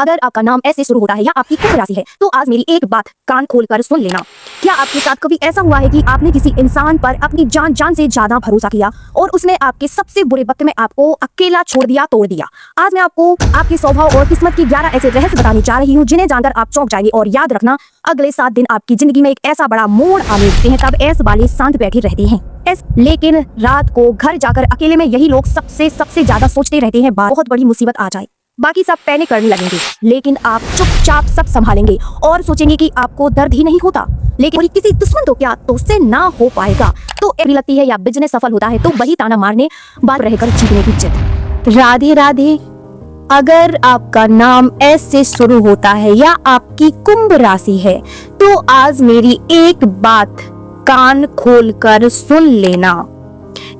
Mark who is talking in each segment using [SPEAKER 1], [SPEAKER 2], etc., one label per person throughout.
[SPEAKER 1] अगर आपका नाम ऐसे शुरू होता है या आपकी कुंभ राशि है तो आज मेरी एक बात कान खोलकर सुन लेना। क्या आपके साथ कभी ऐसा हुआ है कि आपने किसी इंसान पर अपनी जान से ज्यादा भरोसा किया और उसने आपके सबसे बुरे वक्त में आपको अकेला छोड़ दिया, तोड़ दिया? आज मैं आपको आपके स्वभाव और किस्मत की 11 ऐसे रहस्य बताने जा रही हूँ जिन्हें जानकर आप चौंक जाएंगे। और याद रखना, अगले 7 दिन आपकी जिंदगी में एक ऐसा बड़ा मोड़ आने लगते हैं तब ऐस वाले शांत बैठे रहते हैं। लेकिन रात को घर जाकर अकेले में यही लोग सबसे ज्यादा सोचते रहते हैं बहुत बड़ी मुसीबत आ जाए। बाकी सब पैनिक करने लगेंगे, लेकिन आप चुपचाप सब संभालेंगे और सोचेंगे कि आपको दर्द ही नहीं होता। लेकिन किसी दुश्मन तो क्या तो उससे ना हो पाएगा। तो भी लगती है या बिजनेस सफल होता है तो वही ताना मारने बात रहकर जीतने की जिद। राधे राधे। अगर आपका नाम एस से शुरू होता है या आपकी कुंभ राशि है तो आज मेरी एक बात कान खोलकर सुन लेना।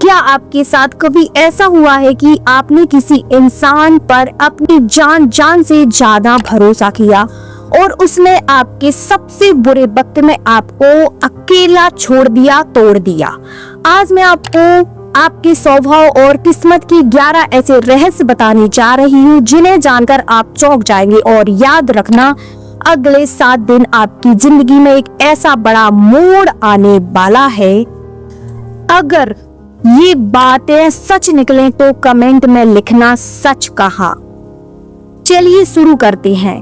[SPEAKER 1] क्या आपके साथ कभी ऐसा हुआ है कि आपने किसी इंसान पर अपनी जान से ज्यादा भरोसा किया और उसने आपके सबसे बुरे वक्त में आपको अकेला छोड़ दिया, तोड़ दिया? आज मैं आपको आपके स्वभाव और किस्मत की 11 ऐसे रहस्य बताने जा रही हूँ जिन्हें जानकर आप चौंक जाएंगे। और याद रखना, अगले 7 दिन आपकी जिंदगी में एक ऐसा बड़ा मोड़ आने वाला है। अगर ये बातें सच निकलें तो कमेंट में लिखना सच कहा। चलिए शुरू करते हैं।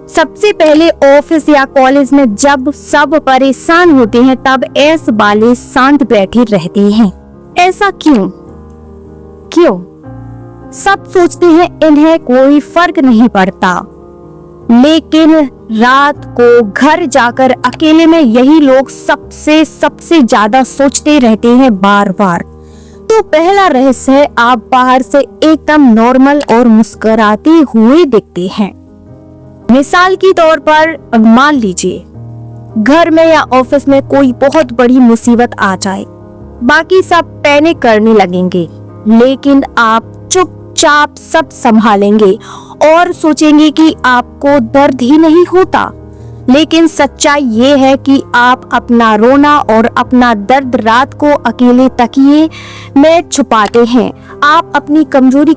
[SPEAKER 1] सबसे पहले ऑफिस या कॉलेज में जब सब परेशान होते हैं तब ऐसे वाले शांत बैठे रहते हैं। ऐसा क्यों? सब सोचते हैं इन्हें कोई फर्क नहीं पड़ता, लेकिन रात को घर जाकर अकेले में यही लोग सबसे ज्यादा सोचते रहते हैं बार बार। तो पहला रहस्य है, आप बाहर से एकदम नॉर्मल और मुस्कुराते हुए दिखते हैं। मिसाल के तौर पर मान लीजिए घर में या ऑफिस में कोई बहुत बड़ी मुसीबत आ जाए, बाकी सब पैनिक करने लगेंगे, लेकिन आप चुपचाप सब संभालेंगे और सोचेंगे कि आपको दर्द ही नहीं होता। लेकिन सच्चाई ये है कि आप अपना रोना और अपना दर्द रात को अकेले तकिए में छुपाते हैं। आप अपनी कमजोरी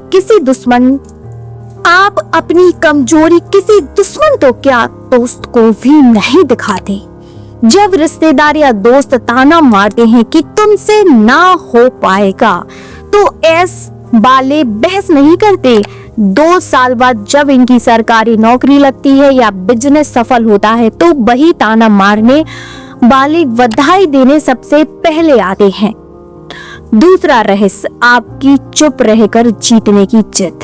[SPEAKER 1] किसी दुश्मन तो क्या दोस्त को भी नहीं दिखाते। जब रिश्तेदार या दोस्त ताना मारते हैं कि तुमसे ना हो पाएगा तो ऐस वाले बहस नहीं करते। 2 साल बाद जब इनकी सरकारी नौकरी लगती है या बिजनेस सफल होता है तो वही ताना मारने वाले बधाई देने सबसे पहले आते हैं। दूसरा रहस्य, आपकी चुप रहकर जीतने की जिद।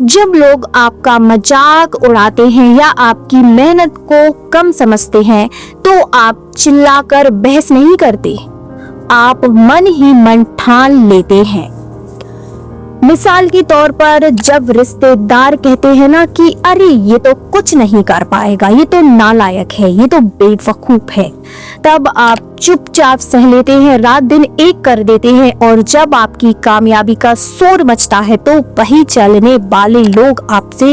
[SPEAKER 1] जब लोग आपका मजाक उड़ाते हैं या आपकी मेहनत को कम समझते हैं तो आप चिल्लाकर बहस नहीं करते, आप मन ही मन ठान लेते हैं। मिसाल के तौर पर जब रिश्तेदार कहते हैं ना कि अरे ये तो कुछ नहीं कर पाएगा, ये तो नालायक है, ये तो बेवकूफ है, तब आप चुपचाप सह लेते हैं, रात दिन एक कर देते हैं। और जब आपकी कामयाबी का शोर मचता है तो वही चलने वाले लोग आपसे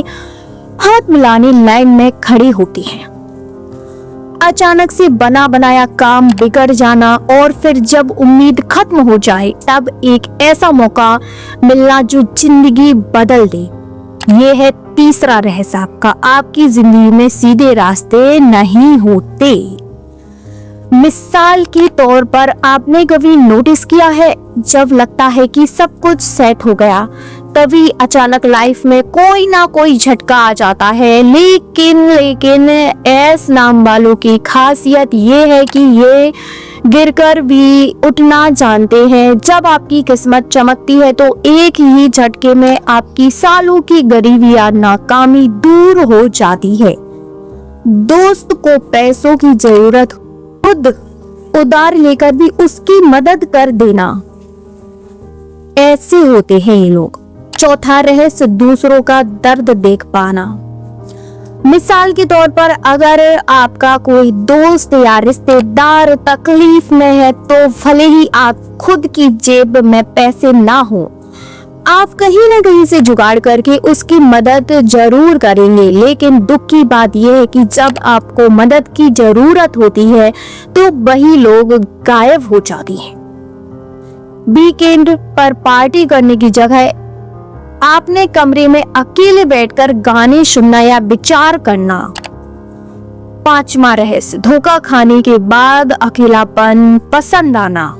[SPEAKER 1] हाथ मिलाने लाइन में खड़े होते हैं। अचानक से बना बनाया काम बिगड़ जाना और फिर जब उम्मीद खत्म हो जाए तब एक ऐसा मौका मिलना जो जिंदगी बदल दे। ये है तीसरा रहस्य आपका, आपकी जिंदगी में सीधे रास्ते नहीं होते। मिसाल के तौर पर आपने कभी नोटिस किया है, जब लगता है कि सब कुछ सेट हो गया तभी अचानक लाइफ में कोई ना कोई झटका आ जाता है। लेकिन एस नाम वालों की खासियत ये है कि ये गिरकर भी उठना जानते हैं। जब आपकी किस्मत चमकती है तो एक ही झटके में आपकी सालों की गरीबी या नाकामी दूर हो जाती है। दोस्त को पैसों की जरूरत, खुद उधार लेकर भी उसकी मदद कर देना, ऐसे होते हैं ये लोग। चौथा रहस्य, दूसरों का दर्द देख पाना। मिसाल के तौर पर अगर आपका कोई दोस्त या रिश्तेदार तकलीफ में है तो भले ही आप खुद की जेब में पैसे ना हो, आप कहीं ना कहीं से जुगाड़ करके उसकी मदद जरूर करेंगे। लेकिन दुख की बात यह है कि जब आपको मदद की जरूरत होती है तो वही लोग गायब हो जाती हैं। वीकेंड पर पार्टी करने की जगह आपने कमरे में अकेले बैठकर गाने सुनना या विचार करना। 5वां रहस्य, धोखा खाने के बाद अकेलापन पसंद आना।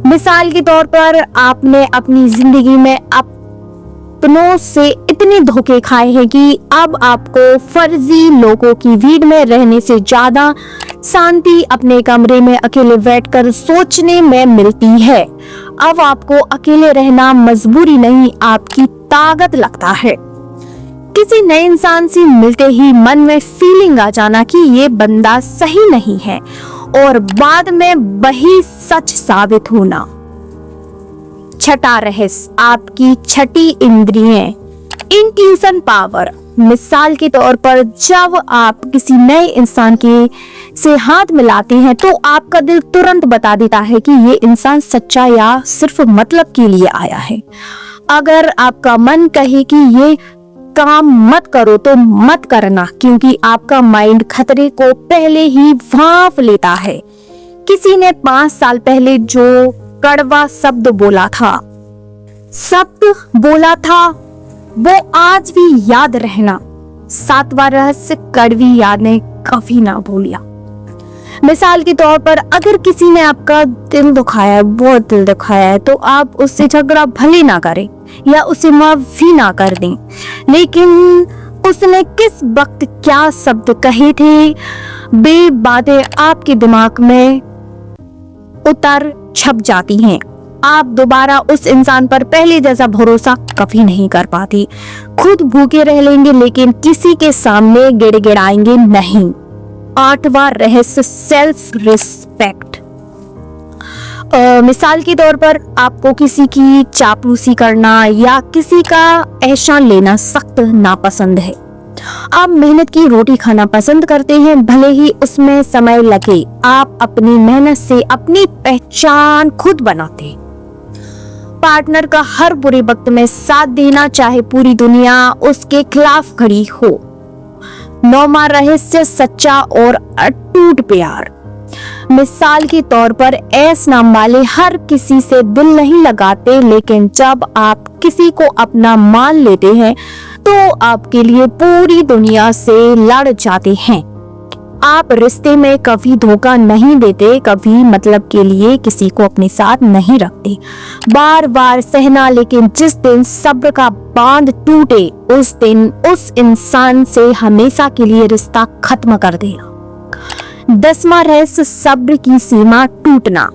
[SPEAKER 1] मिसाल के तौर पर आपने अपनी जिंदगी में अपनों से इतने धोखे खाए हैं कि अब आपको फर्जी लोगों की भीड़ में रहने से ज्यादा शांति अपने कमरे में अकेले बैठकर सोचने में मिलती है। अब आपको अकेले रहना मजबूरी नहीं, आपकी ताकत लगता है। किसी नए इंसान से मिलते ही मन में फीलिंग आ जाना कि ये बंदा सही नहीं है और बाद में वही सच साबित होना। 6वां रहस्य, आपकी छठी इंद्रियां, इंट्यूशन पावर। मिसाल के तौर पर जब आप किसी नए इंसान के से हाथ मिलाते हैं तो आपका दिल तुरंत बता देता है कि ये इंसान सच्चा या सिर्फ मतलब के लिए आया है। अगर आपका मन कहे कि ये काम मत करो तो मत करना, क्योंकि आपका माइंड खतरे को पहले ही भांप लेता है। किसी ने 5 साल पहले जो कड़वा शब्द बोला था वो आज भी याद रहना। 7वां रहस्य, कड़वी यादें कभी ना भूलिया। मिसाल के तौर पर अगर किसी ने आपका दिल दुखाया है, बहुत दिल दुखाया है, तो आप उससे झगड़ा भले ना करें या उसे माफी ना कर दें, लेकिन उसने किस वक्त क्या शब्द कहे थे, वे बातें आपके दिमाग में उतर छप जाती हैं। आप दोबारा उस इंसान पर पहले जैसा भरोसा कभी नहीं कर पाती। खुद भूखे रह लेंगे लेकिन किसी के सामने गिड़गिड़ाएंगे नहीं। 8वां रहस्य, सेल्फ रिस्पेक्ट। मिसाल के तौर पर आपको किसी की चापलूसी करना या किसी का एहसान लेना सख्त नापसंद है। आप मेहनत की रोटी खाना पसंद करते हैं, भले ही उसमें समय लगे। आप अपनी मेहनत से अपनी पहचान खुद बनाते। पार्टनर का हर बुरे वक्त में साथ देना, चाहे पूरी दुनिया उसके खिलाफ खड़ी हो। 9वां रहस्य, सच्चा और अटूट प्यार। मिसाल के तौर पर एस नाम वाले हर किसी से दिल नहीं लगाते, लेकिन जब आप किसी को अपना मान लेते हैं तो आपके लिए पूरी दुनिया से लड़ जाते हैं। आप रिश्ते में कभी धोखा नहीं देते, कभी मतलब के लिए किसी को अपने साथ नहीं रखते। बार बार सहना, लेकिन जिस दिन सब्र का बांध टूटे उस दिन उस इंसान से हमेशा के लिए रिश्ता खत्म कर देना। 10वां रहस्य, सब्र की सीमा टूटना।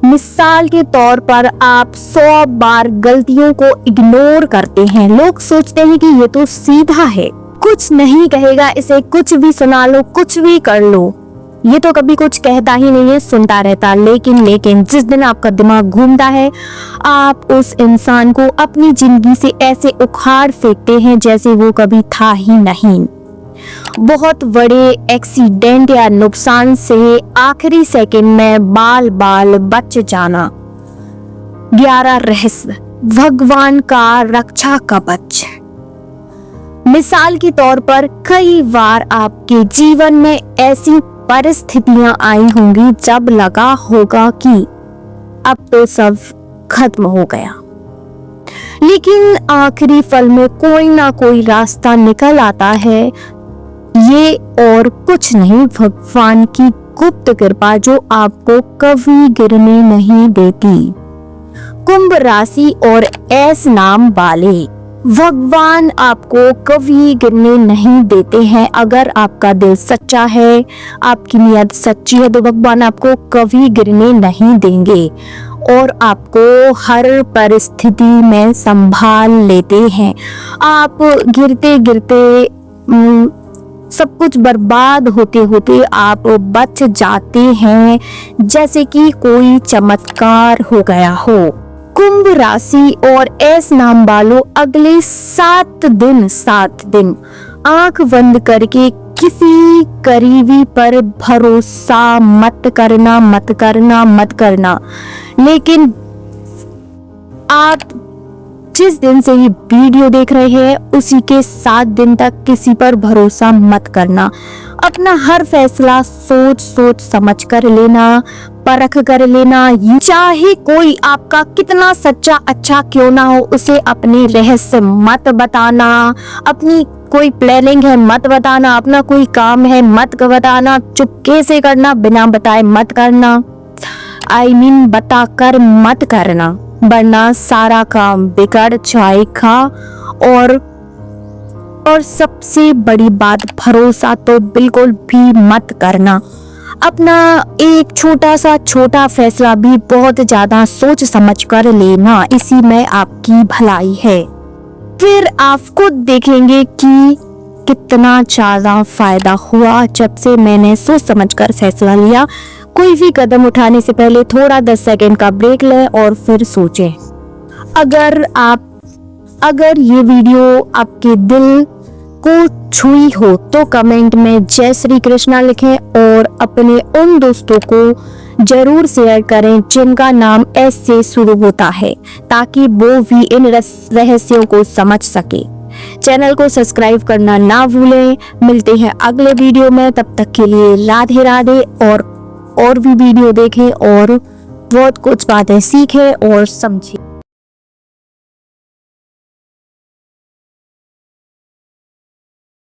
[SPEAKER 1] मिसाल के तौर पर आप 100 बार गलतियों को इग्नोर करते हैं। लोग सोचते हैं कि ये तो सीधा है, कुछ नहीं कहेगा, इसे कुछ भी सुना लो, कुछ भी कर लो, ये तो कभी कुछ कहता ही नहीं है, सुनता रहता। लेकिन जिस दिन आपका दिमाग घूमता है, आप उस इंसान को अपनी जिंदगी से ऐसे उखाड़ फेंकते हैं जैसे वो कभी था ही नहीं। बहुत बड़े एक्सीडेंट या नुकसान से आखिरी सेकंड में बाल बच जाना। 11 रहस्य, भगवान का रक्षा कवच। मिसाल के तौर पर कई बार आपके जीवन में ऐसी परिस्थितियां आई होंगी जब लगा होगा कि अब तो सब खत्म हो गया, लेकिन आखिरी पल में कोई ना कोई रास्ता निकल आता है। ये और कुछ नहीं, भगवान की गुप्त कृपा जो आपको कभी गिरने नहीं देती। कुंभ राशि और एस नाम वाले, भगवान आपको कभी गिरने नहीं देते हैं। अगर आपका दिल सच्चा है, आपकी नीयत सच्ची है, तो भगवान आपको कभी गिरने नहीं देंगे और आपको हर परिस्थिति में संभाल लेते हैं। आप गिरते गिरते सब कुछ बर्बाद होते होते आप बच जाते हैं, जैसे कि कोई चमत्कार हो गया हो। कुंभ राशि और एस नाम वालों, अगले 7 दिन आंख बंद करके किसी करीबी पर भरोसा मत करना, लेकिन आप जिस दिन से ये वीडियो देख रहे हैं उसी के 7 दिन तक किसी पर भरोसा मत करना। अपना हर फैसला सोच सोच समझ कर लेना, परख कर लेना। चाहे कोई आपका कितना सच्चा अच्छा क्यों ना हो, उसे अपने रहस्य मत बताना। अपनी कोई प्लानिंग है मत बताना, अपना कोई काम है मत बताना। चुपके से करना, बिना बताए मत करना। बताकर मत करना, वरना सारा काम बिगड़ जाएगा। और सबसे बड़ी बात, भरोसा तो बिल्कुल भी मत करना। अपना एक छोटा फैसला भी बहुत ज्यादा सोच समझ कर लेना, इसी में आपकी भलाई है। फिर आप खुद देखेंगे कि कितना ज्यादा फायदा हुआ जब से मैंने सोच समझ कर फैसला लिया। कोई भी कदम उठाने से पहले थोड़ा 10 सेकंड का ब्रेक लें और फिर सोचें। अगर ये वीडियो आपके दिल को छुई हो तो कमेंट में जय श्री कृष्णा लिखें और अपने उन दोस्तों को जरूर शेयर करें जिनका नाम एस से शुरू होता है, ताकि वो भी इन रहस्यों को समझ सके। चैनल को सब्सक्राइब करना ना भूलें। मिलते हैं अगले वीडियो में, तब तक के लिए राधे राधे। और भी वीडियो देखें और बहुत कुछ बातें सीखें और समझें।